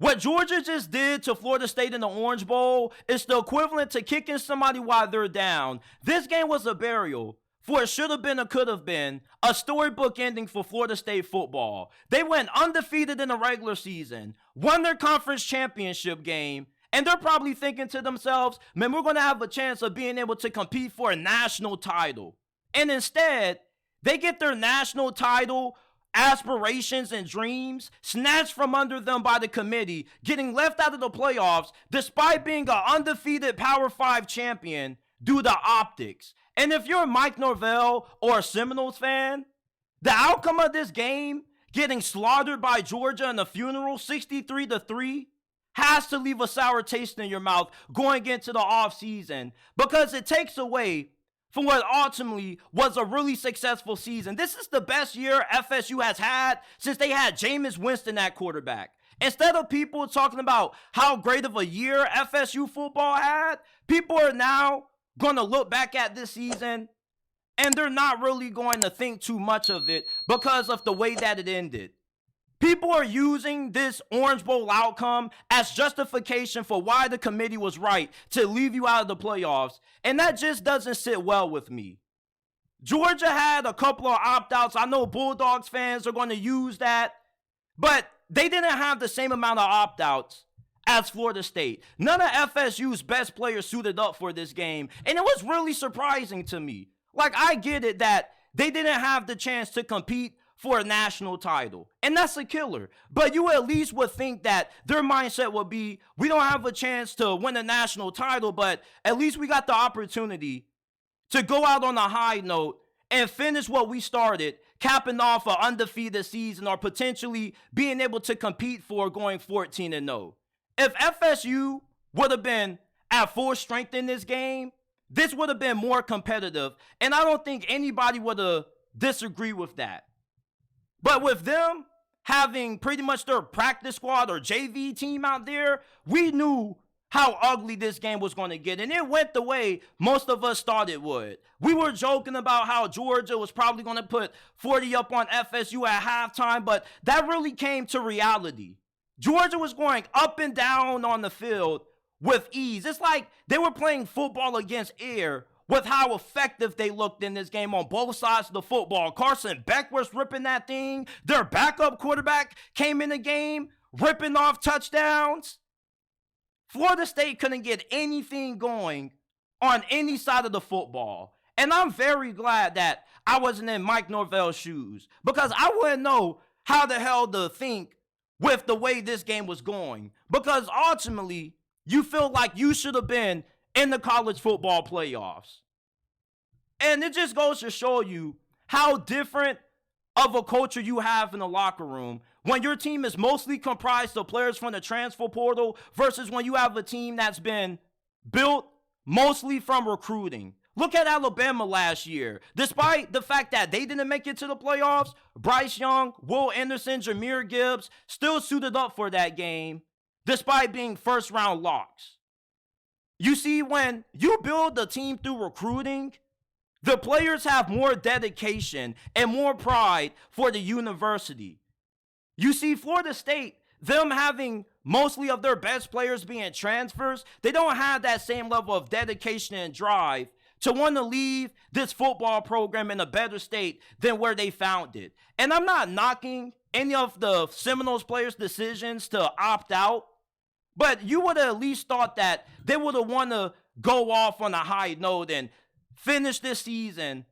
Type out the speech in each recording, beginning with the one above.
What Georgia just did to Florida State in the Orange Bowl is the equivalent to kicking somebody while they're down. This game was a burial for it should have been or could have been a storybook ending for Florida State football. They went undefeated in the regular season, won their conference championship game, and they're probably thinking to themselves, man, we're going to have a chance of being able to compete for a national title. And instead, they get their national title aspirations and dreams snatched from under them by the committee, getting left out of the playoffs despite being an undefeated Power 5 champion due to optics. And if you're Mike Norvell or a Seminoles fan, the outcome of this game, getting slaughtered by Georgia in the funeral 63-3, has to leave a sour taste in your mouth going into the offseason because it takes away from what ultimately was a really successful season. This is the best year FSU has had since they had Jameis Winston at quarterback. Instead of people talking about how great of a year FSU football had, people are now going to look back at this season and they're not really going to think too much of it because of the way that it ended. People are using this Orange Bowl outcome as justification for why the committee was right to leave you out of the playoffs, and that just doesn't sit well with me. Georgia had a couple of opt-outs. I know Bulldogs fans are going to use that, but they didn't have the same amount of opt-outs as Florida State. None of FSU's best players suited up for this game, and it was really surprising to me. Like, I get it that they didn't have the chance to compete for a national title, and that's a killer. But you at least would think that their mindset would be, we don't have a chance to win a national title, but at least we got the opportunity to go out on a high note and finish what we started, capping off an undefeated season or potentially being able to compete for going 14-0. If FSU would have been at full strength in this game, this would have been more competitive, and I don't think anybody would have disagreed with that. But with them having pretty much their practice squad or JV team out there, we knew how ugly this game was going to get. And it went the way most of us thought it would. We were joking about how Georgia was probably going to put 40 up on FSU at halftime, but that really came to reality. Georgia was going up and down on the field with ease. It's like they were playing football against air with how effective they looked in this game on both sides of the football. Carson Beck was ripping that thing. Their backup quarterback came in the game, ripping off touchdowns. Florida State couldn't get anything going on any side of the football. And I'm very glad that I wasn't in Mike Norvell's shoes because I wouldn't know how the hell to think with the way this game was going. Because ultimately, you feel like you should have been in the college football playoffs. And it just goes to show you how different of a culture you have in the locker room when your team is mostly comprised of players from the transfer portal versus when you have a team that's been built mostly from recruiting. Look at Alabama last year. Despite the fact that they didn't make it to the playoffs, Bryce Young, Will Anderson, Jahmyr Gibbs still suited up for that game despite being first-round locks. You see, when you build a team through recruiting, the players have more dedication and more pride for the university. You see, Florida State, them having mostly of their best players being transfers, they don't have that same level of dedication and drive to want to leave this football program in a better state than where they found it. And I'm not knocking any of the Seminoles players' decisions to opt out, but you would have at least thought that they would have want to go off on a high note and finish this season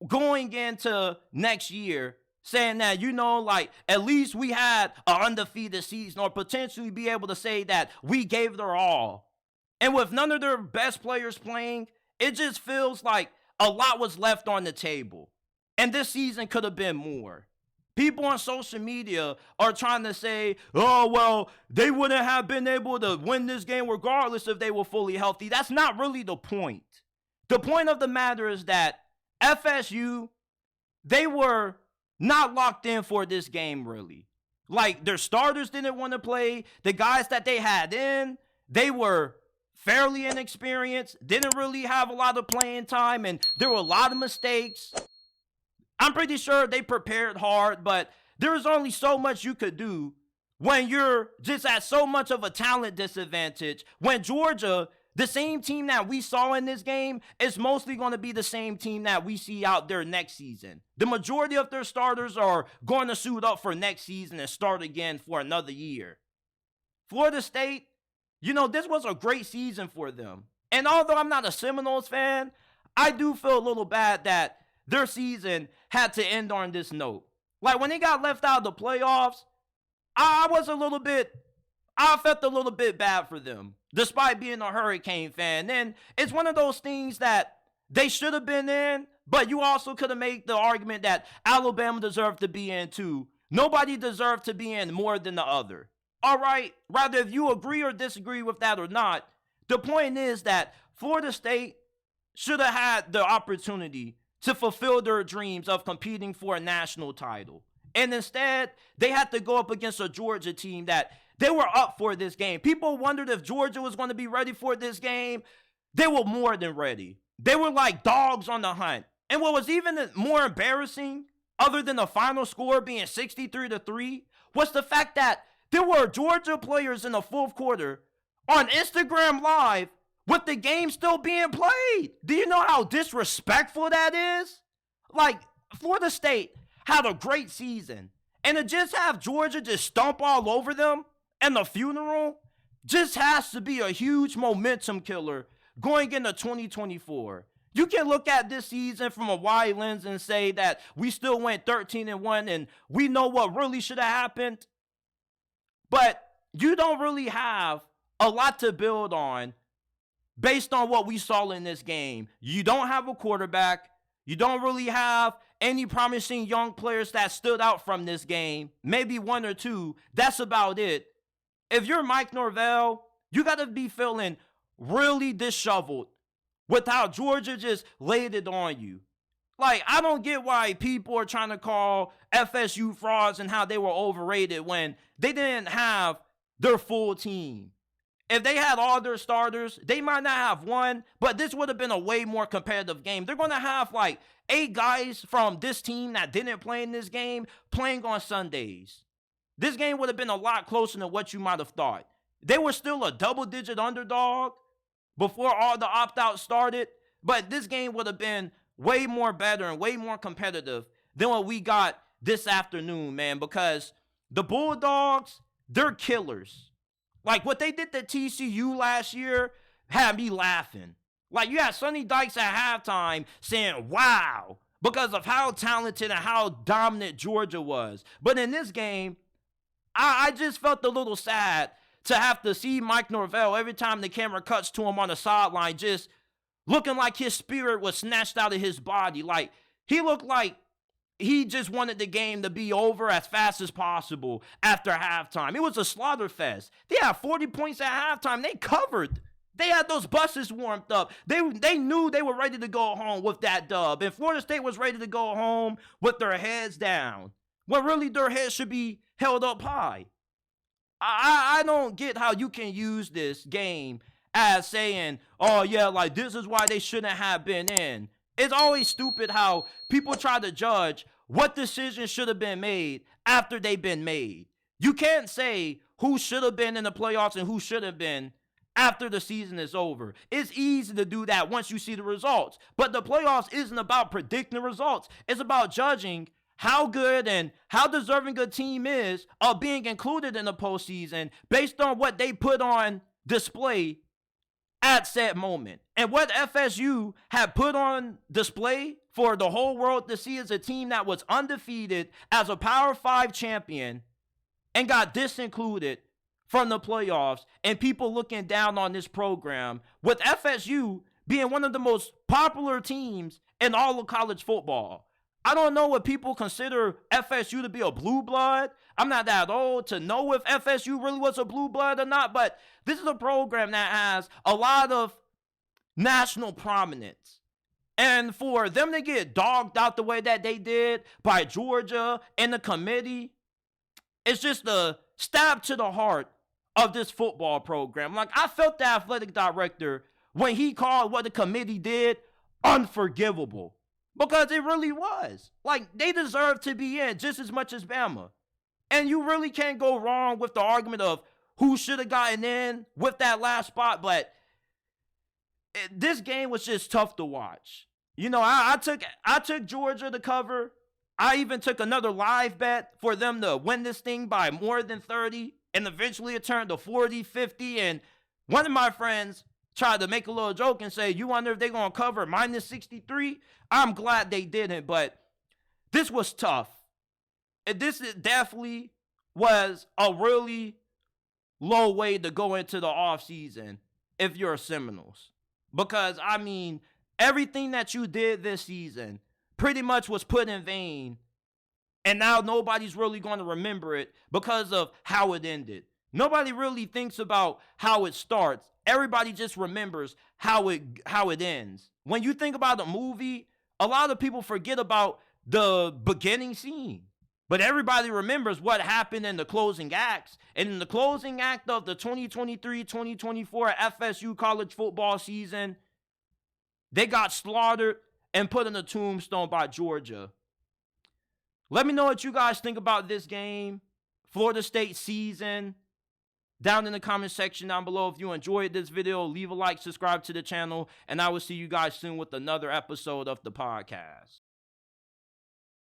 going into next year saying that, you know, like, at least we had an undefeated season or potentially be able to say that we gave their all. And with none of their best players playing, it just feels like a lot was left on the table. And this season could have been more. People on social media are trying to say, oh, well, they wouldn't have been able to win this game regardless if they were fully healthy. That's not really the point. The point of the matter is that FSU, they were not locked in for this game, really. Like, their starters didn't want to play. The guys that they had in, they were fairly inexperienced, didn't really have a lot of playing time, and there were a lot of mistakes. I'm pretty sure they prepared hard, but there was only so much you could do when you're just at so much of a talent disadvantage, when Georgia, the same team that we saw in this game, is mostly going to be the same team that we see out there next season. The majority of their starters are going to suit up for next season and start again for another year. Florida State, this was a great season for them. And although I'm not a Seminoles fan, I do feel a little bad that their season had to end on this note. Like, when they got left out of the playoffs, I felt a little bit bad for them, despite being a Hurricane fan. And it's one of those things that they should have been in, but you also could have made the argument that Alabama deserved to be in too. Nobody deserved to be in more than the other. All right, rather if you agree or disagree with that or not, the point is that Florida State should have had the opportunity to fulfill their dreams of competing for a national title. And instead, they had to go up against a Georgia team that they were up for this game. People wondered if Georgia was going to be ready for this game. They were more than ready. They were like dogs on the hunt. And what was even more embarrassing, other than the final score being 63-3, was the fact that there were Georgia players in the fourth quarter on Instagram Live with the game still being played. Do you know how disrespectful that is? Like, Florida State had a great season, and to just have Georgia just stomp all over them and the funeral just has to be a huge momentum killer going into 2024. You can look at this season from a wide lens and say that we still went 13-1 and we know what really should have happened, but you don't really have a lot to build on based on what we saw in this game. You don't have a quarterback. You don't really have any promising young players that stood out from this game. Maybe one or two. That's about it. If you're Mike Norvell, you got to be feeling really disheveled with how Georgia just laid it on you. Like, I don't get why people are trying to call FSU frauds and how they were overrated when they didn't have their full team. If they had all their starters, they might not have won, but this would have been a way more competitive game. They're going to have like 8 guys from this team that didn't play in this game playing on Sundays. This game would have been a lot closer than what you might have thought. They were still a double-digit underdog before all the opt-outs started, but this game would have been way more better and way more competitive than what we got this afternoon, man, because the Bulldogs, they're killers. Like, what they did to TCU last year had me laughing. Like, you had Sonny Dykes at halftime saying, wow, because of how talented and how dominant Georgia was. But in this game, I just felt a little sad to have to see Mike Norvell every time the camera cuts to him on the sideline just looking like his spirit was snatched out of his body. Like, he looked like he just wanted the game to be over as fast as possible after halftime. It was a slaughter fest. They had 40 points at halftime. They covered. They had those buses warmed up. They knew they were ready to go home with that dub. And Florida State was ready to go home with their heads down, when really their heads should be held up high. I don't get how you can use this game as saying, oh yeah, like this is why they shouldn't have been in. It's always stupid how people try to judge what decisions should have been made after they've been made. You can't say who should have been in the playoffs and who should have been after the season is over. It's easy to do that once you see the results. But the playoffs isn't about predicting the results. It's about judging how good and how deserving a team is of being included in the postseason based on what they put on display at said moment. And what FSU had put on display for the whole world to see is a team that was undefeated as a Power 5 champion and got disincluded from the playoffs, and people looking down on this program, with FSU being one of the most popular teams in all of college football. I don't know what people consider FSU to be a blue blood. I'm not that old to know if FSU really was a blue blood or not, but this is a program that has a lot of national prominence. And for them to get dogged out the way that they did by Georgia and the committee, it's just a stab to the heart of this football program. Like, I felt the athletic director when he called what the committee did unforgivable. Because it really was. Like, they deserve to be in just as much as Bama. And you really can't go wrong with the argument of who should have gotten in with that last spot. But this game was just tough to watch. You know, I took Georgia to cover. I even took another live bet for them to win this thing by more than 30. And eventually it turned to 40, 50. And one of my friends tried to make a little joke and say, you wonder if they're going to cover minus 63? I'm glad they didn't, but this was tough. And this definitely was a really low way to go into the offseason if you're Seminoles. Because, I mean, everything that you did this season pretty much was put in vain. And now nobody's really going to remember it because of how it ended. Nobody really thinks about how it starts. Everybody just remembers how it ends. When you think about a movie, a lot of people forget about the beginning scene. But everybody remembers what happened in the closing acts. And in the closing act of the 2023-2024 FSU college football season, they got slaughtered and put in a tombstone by Georgia. Let me know what you guys think about this game, Florida State season, down in the comment section down below. If you enjoyed this video, leave a like, subscribe to the channel, and I will see you guys soon with another episode of the podcast.